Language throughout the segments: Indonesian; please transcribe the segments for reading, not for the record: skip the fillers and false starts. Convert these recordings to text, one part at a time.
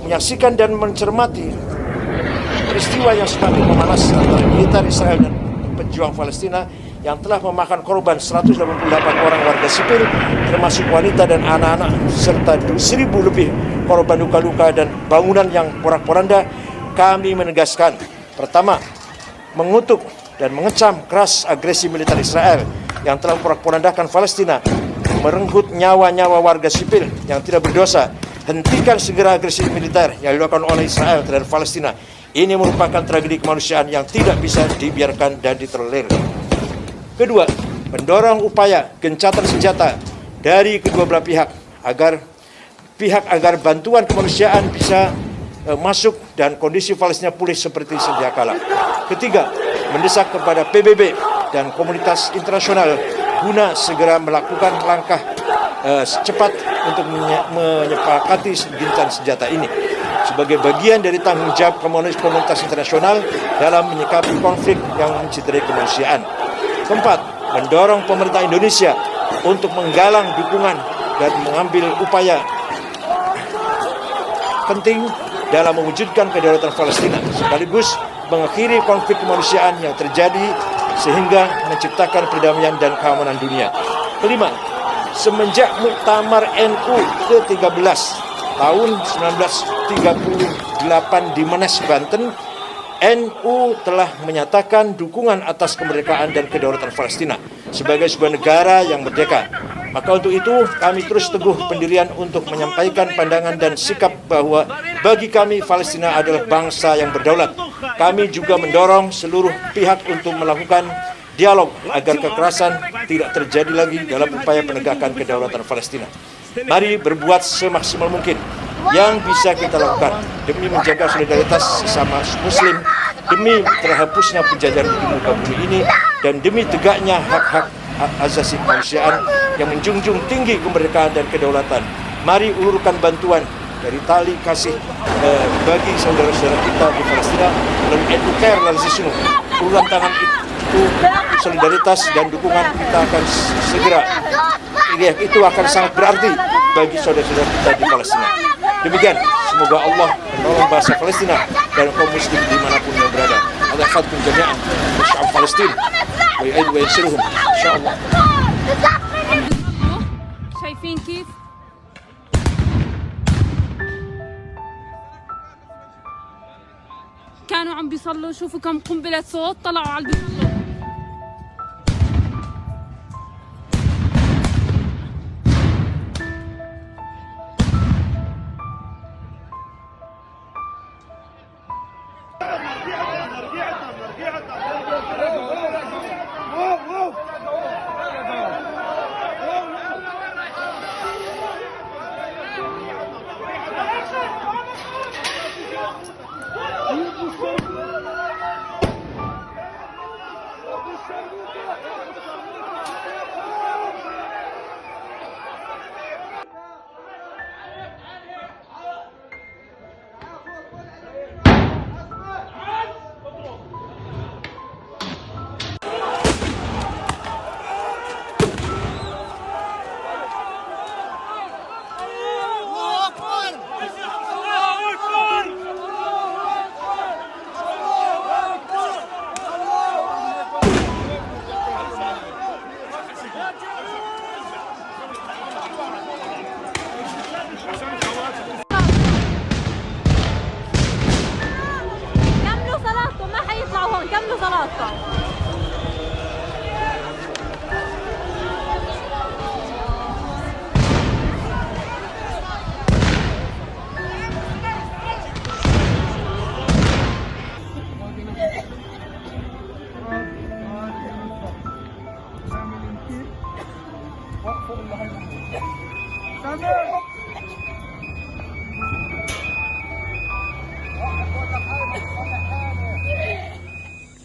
menyaksikan dan mencermati peristiwa yang semakin memanas antara militer Israel dan pejuang Palestina yang telah memakan korban 188 orang warga sipil, termasuk wanita dan anak-anak, serta 1.000 lebih korban luka-luka dan bangunan yang porak-poranda, kami menegaskan, pertama, mengutuk dan mengecam keras agresi militer Israel yang telah memporak-porandakan Palestina, merenggut nyawa-nyawa warga sipil yang tidak berdosa. Hentikan segera agresi militer yang dilakukan oleh Israel terhadap Palestina. Ini merupakan tragedi kemanusiaan yang tidak bisa dibiarkan dan ditolerir. Kedua, mendorong upaya gencatan senjata dari kedua belah pihak agar bantuan kemanusiaan bisa masuk dan kondisi Palestina pulih seperti sedia kala. Ketiga, mendesak kepada PBB dan komunitas internasional guna segera melakukan langkah cepat untuk menyepakati gencatan senjata ini sebagai bagian dari tanggung jawab komunitas internasional dalam menyikapi konflik yang mencederai kemanusiaan. Keempat, mendorong pemerintah Indonesia untuk menggalang dukungan dan mengambil upaya penting dalam mewujudkan kedaulatan Palestina, sekaligus mengakhiri konflik kemanusiaan yang terjadi sehingga menciptakan perdamaian dan keamanan dunia. Kelima, semenjak Muktamar NU ke-13 tahun 1938 di Menes, Banten, NU telah menyatakan dukungan atas kemerdekaan dan kedaulatan Palestina sebagai sebuah negara yang merdeka. Maka untuk itu kami terus teguh pendirian untuk menyampaikan pandangan dan sikap bahwa bagi kami Palestina adalah bangsa yang berdaulat. Kami juga mendorong seluruh pihak untuk melakukan dialog agar kekerasan tidak terjadi lagi dalam upaya penegakan kedaulatan Palestina. Mari berbuat semaksimal mungkin yang bisa kita lakukan demi menjaga solidaritas sesama Muslim, demi terhapusnya penjajahan di muka bumi ini, dan demi tegaknya hak-hak asasi kemanusiaan yang menjunjung tinggi kemerdekaan dan kedaulatan. Mari ulurkan bantuan dari tali kasih bagi saudara-saudara kita di Palestina melalui Educare Lansisunu. Uluran tangan itu solidaritas dan dukungan kita akan segera, itu akan sangat berarti bagi saudara-saudara kita di Palestina. Demikian, semoga Allah menolong bangsa Palestina dan kaum muslim dimanapun yang berada. Allah khadkum jami'an sya'ab Palestin wa yu'id wa yansuruhum insyaallah. شايفين كيف كانوا عم بيصلوا شوفوا كم قنبلة صوت طلعوا على البيصلوا. كملوا صلاتكم.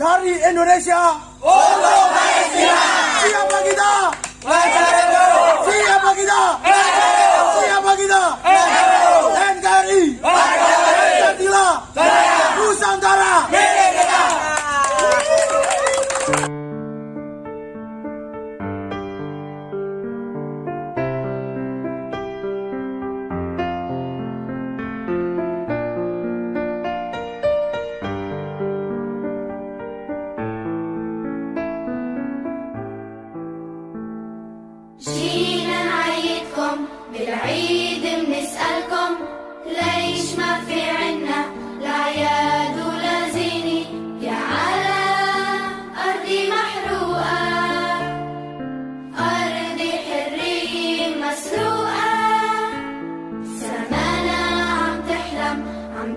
Dari Indonesia untuk Palestina. Siapa kita? Siapa kita? Siapa kita? NKRI. Pancasila. Nusantara.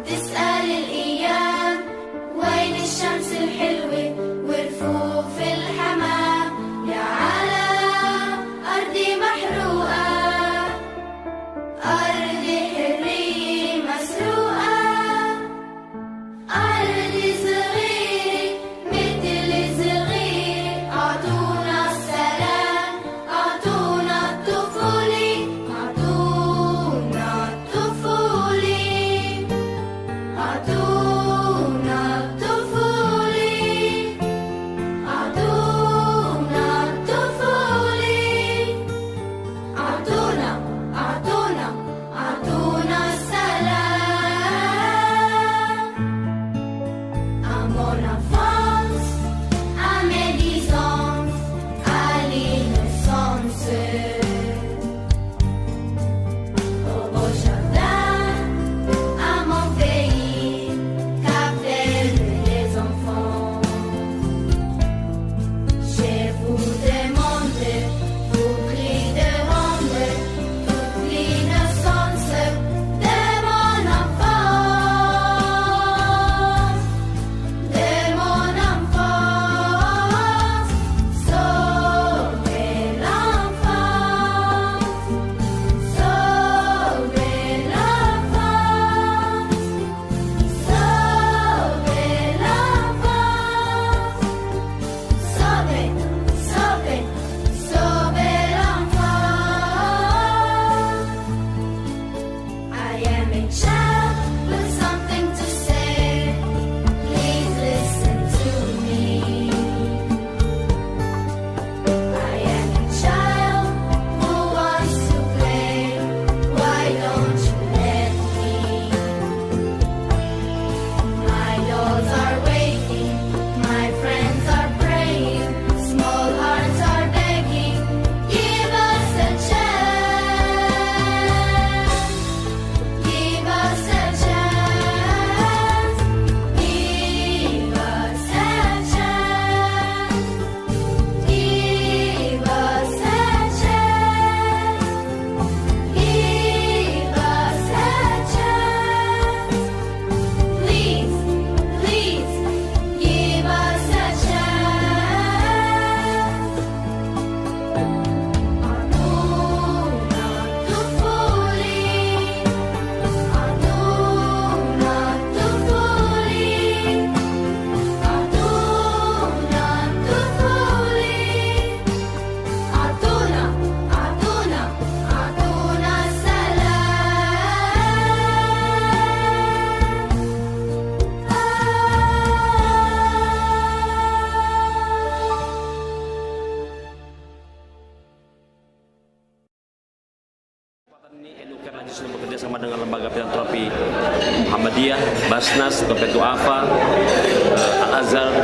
تسأل الأيام وين الشمس الحلوة ورفوف الحمام يا على أرضي محروقة أرضي حرية مسروقة أرضي صغيرة مثل صغير أعطونا السلام أعطونا الطفولة أعطونا الطفولة أعطونا الطفولة أعطونا الطفولة أعطونا أعطونا السلام À mon enfance, à mes 10 ans, à l'innocence, au beau jardin, à mon pays, qu'appellent les enfants. Je voudrais monter, tout cris de ronde, toute l'innocence de mon enfance. De mon enfance, sauver l'enfance, sauver l'enfance, sauver l'enfance, sauver, sauver, sauver l'enfance. I am a child with something to say. Please listen to me. I am a child who wants to play. Why don't you let me? My dolls are waiting. My friends are praying. Small hearts are begging. Give us a chance. Give us a chance. Give us a chance. Give us a chance. Give us a chance. Please, please, give us a chance. Aduna tufuli, aduna tufuli, aduna tufuli, aduna, aduna Ini Eduker lagi sudah bekerja sama dengan lembaga filantropi Muhammadiyah, Basnas, Dompet Duafa, Al-Azhar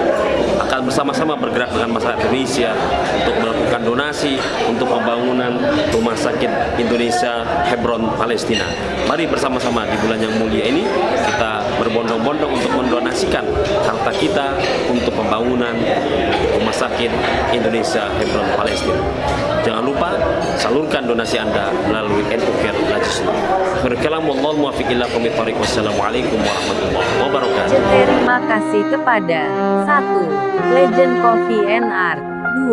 akan bersama-sama bergerak dengan masyarakat Indonesia untuk melakukan donasi untuk pembangunan Rumah Sakit Indonesia Hebron Palestina. Mari bersama-sama di bulan yang mulia ini kita berbondong-bondong untuk mendonasikan harta kita untuk pembangunan Rumah Sakit Indonesia Hebron Palestina. Jangan lupa salurkan donasi Anda melalui Eduker Lajisnu. Berkalamu muwaffiq ila qomit thariq. Wassalamualaikum warahmatullahi wabarakatuh. Terima kasih kepada 1. Legend Coffee and Art 2.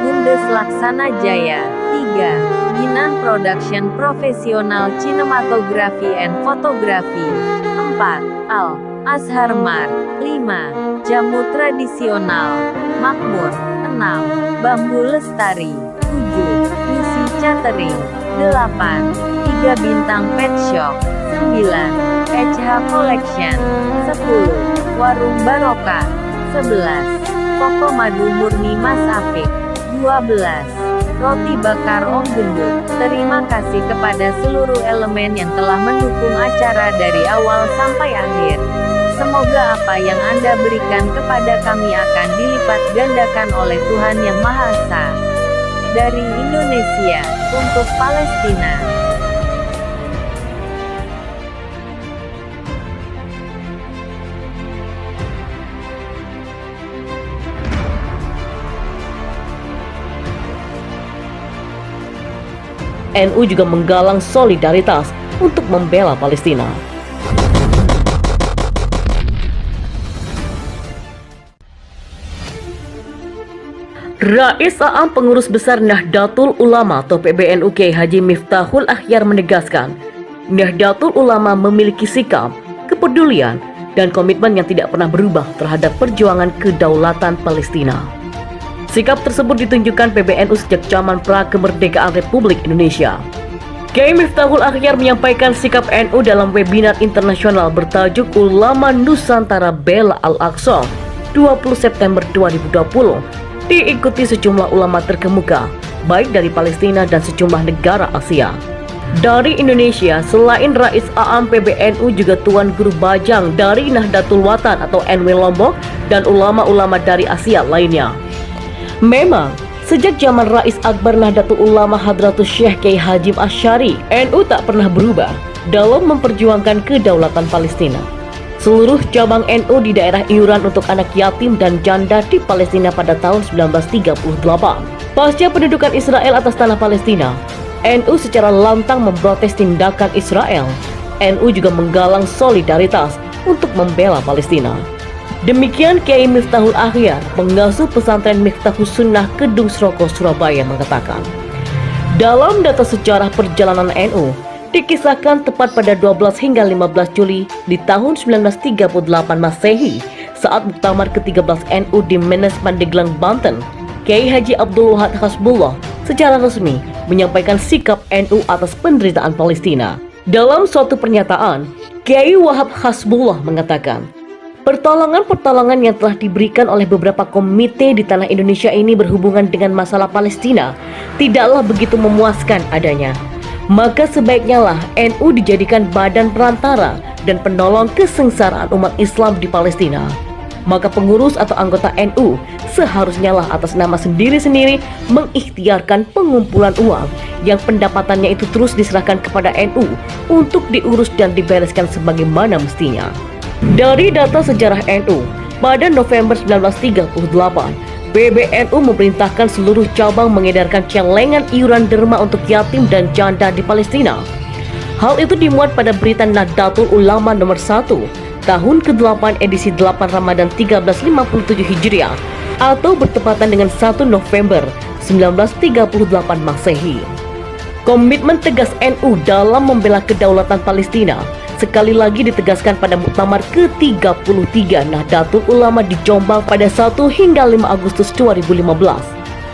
Bundes Laksana Jaya 3. Ginan Production Profesional Cinematografi and Fotografi 4. Al Azhar Mart 5. Jamu Tradisional Makmur 6. Bambu Lestari 7. Misi Catering 8. 3 Bintang Pet Shop 9. HH Collection 10. Warung Barokah 11. Toko Madu Murni Mas Afik 12. Roti Bakar Om Gendut. Terima kasih kepada seluruh elemen yang telah mendukung acara dari awal sampai akhir. Semoga apa yang Anda berikan kepada kami akan dilipat gandakan oleh Tuhan Yang Maha Esa. Dari Indonesia, untuk Palestina. NU juga menggalang solidaritas untuk membela Palestina. Rais A'am Pengurus Besar Nahdlatul Ulama atau PBNU Kiai Haji Miftahul Akhyar menegaskan, Nahdlatul Ulama memiliki sikap, kepedulian, dan komitmen yang tidak pernah berubah terhadap perjuangan kedaulatan Palestina. Sikap tersebut ditunjukkan PBNU sejak zaman pra-kemerdekaan Republik Indonesia. Kiai Miftahul Akhyar menyampaikan sikap NU dalam webinar internasional bertajuk Ulama Nusantara Bela Al-Aqsa 20 September 2020 diikuti sejumlah ulama terkemuka, baik dari Palestina dan sejumlah negara Asia. Dari Indonesia, selain Rais A'am PBNU juga Tuan Guru Bajang dari Nahdlatul Watan atau NW Lombok dan ulama-ulama dari Asia lainnya. Memang, sejak zaman Rais Akbar Nahdlatul Ulama Hadratus Syekh Kiai Hashim Asy'ari, NU tak pernah berubah dalam memperjuangkan kedaulatan Palestina. Seluruh cabang NU di daerah iuran untuk anak yatim dan janda di Palestina pada tahun 1938. Pasca pendudukan Israel atas tanah Palestina, NU secara lantang memprotes tindakan Israel. NU juga menggalang solidaritas untuk membela Palestina. Demikian Kiai Miftahul Akhyar, pengasuh pesantren Miftahus Sunnah Kedung Sroko, Surabaya mengatakan, dalam data sejarah perjalanan NU, dikisahkan tepat pada 12 hingga 15 Juli di tahun 1938 Masehi saat muktamar ke-13 NU di Menes Pandeglang, Banten, Kiai Haji Abdul Wahab Hasbullah secara resmi menyampaikan sikap NU atas penderitaan Palestina. Dalam suatu pernyataan, Kiai Wahab Hasbullah mengatakan, pertolongan-pertolongan yang telah diberikan oleh beberapa komite di tanah Indonesia ini berhubungan dengan masalah Palestina tidaklah begitu memuaskan adanya. Maka sebaiknya lah NU dijadikan badan perantara dan penolong kesengsaraan umat Islam di Palestina. Maka pengurus atau anggota NU seharusnya lah atas nama sendiri-sendiri mengikhtiarkan pengumpulan uang yang pendapatannya itu terus diserahkan kepada NU untuk diurus dan dibereskan sebagaimana mestinya. Dari data sejarah NU, pada November 1938, PBNU memerintahkan seluruh cabang mengedarkan celengan iuran derma untuk yatim dan janda di Palestina. Hal itu dimuat pada berita Nahdlatul Ulama nomor 1 tahun ke-8 edisi 8 Ramadan 1357 Hijriah atau bertepatan dengan 1 November 1938 Masehi. Komitmen tegas NU dalam membela kedaulatan Palestina sekali lagi ditegaskan pada muktamar ke-33 Nahdlatul Ulama di Jombang pada 1 hingga 5 Agustus 2015.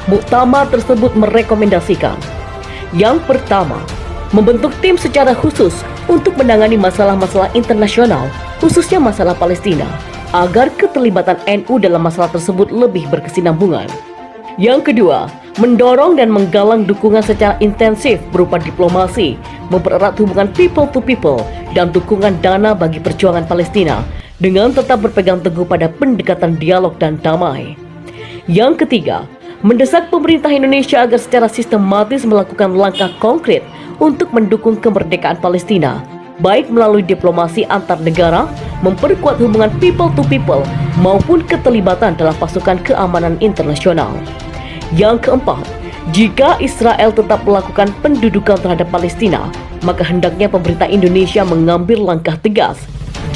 Muktamar tersebut merekomendasikan, yang pertama, membentuk tim secara khusus untuk menangani masalah-masalah internasional, khususnya masalah Palestina, agar keterlibatan NU dalam masalah tersebut lebih berkesinambungan. Yang kedua, mendorong dan menggalang dukungan secara intensif berupa diplomasi, mempererat hubungan people to people, dan dukungan dana bagi perjuangan Palestina dengan tetap berpegang teguh pada pendekatan dialog dan damai. Yang ketiga, mendesak pemerintah Indonesia agar secara sistematis melakukan langkah konkret untuk mendukung kemerdekaan Palestina, baik melalui diplomasi antar negara, memperkuat hubungan people to people, maupun keterlibatan dalam pasukan keamanan internasional. Yang keempat, jika Israel tetap melakukan pendudukan terhadap Palestina, maka hendaknya pemerintah Indonesia mengambil langkah tegas,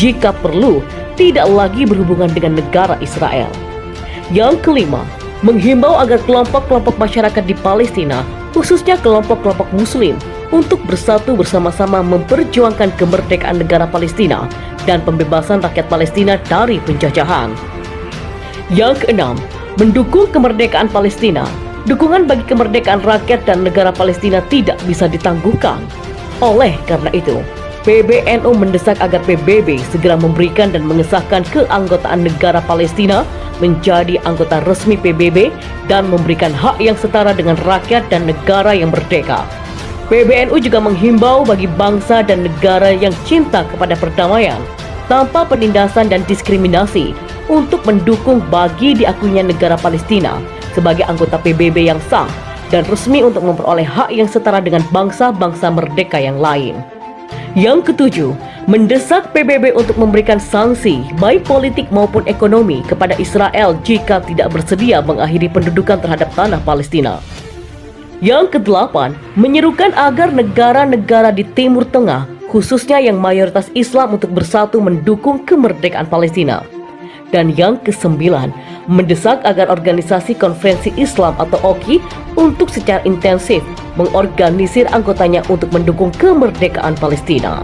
jika perlu, tidak lagi berhubungan dengan negara Israel. Yang kelima, menghimbau agar kelompok-kelompok masyarakat di Palestina, khususnya kelompok-kelompok Muslim, untuk bersatu bersama-sama memperjuangkan kemerdekaan negara Palestina dan pembebasan rakyat Palestina dari penjajahan. Yang keenam, mendukung kemerdekaan Palestina. Dukungan bagi kemerdekaan rakyat dan negara Palestina tidak bisa ditangguhkan. Oleh karena itu, PBNU mendesak agar PBB segera memberikan dan mengesahkan keanggotaan negara Palestina menjadi anggota resmi PBB dan memberikan hak yang setara dengan rakyat dan negara yang merdeka. PBNU juga menghimbau bagi bangsa dan negara yang cinta kepada perdamaian tanpa penindasan dan diskriminasi untuk mendukung bagi diakuinya negara Palestina sebagai anggota PBB yang sah dan resmi untuk memperoleh hak yang setara dengan bangsa-bangsa merdeka yang lain. Yang ketujuh, mendesak PBB untuk memberikan sanksi baik politik maupun ekonomi kepada Israel jika tidak bersedia mengakhiri pendudukan terhadap tanah Palestina. Yang kedelapan, menyerukan agar negara-negara di Timur Tengah, khususnya yang mayoritas Islam, untuk bersatu mendukung kemerdekaan Palestina. Dan yang kesembilan, mendesak agar Organisasi Konferensi Islam atau OKI untuk secara intensif mengorganisir anggotanya untuk mendukung kemerdekaan Palestina.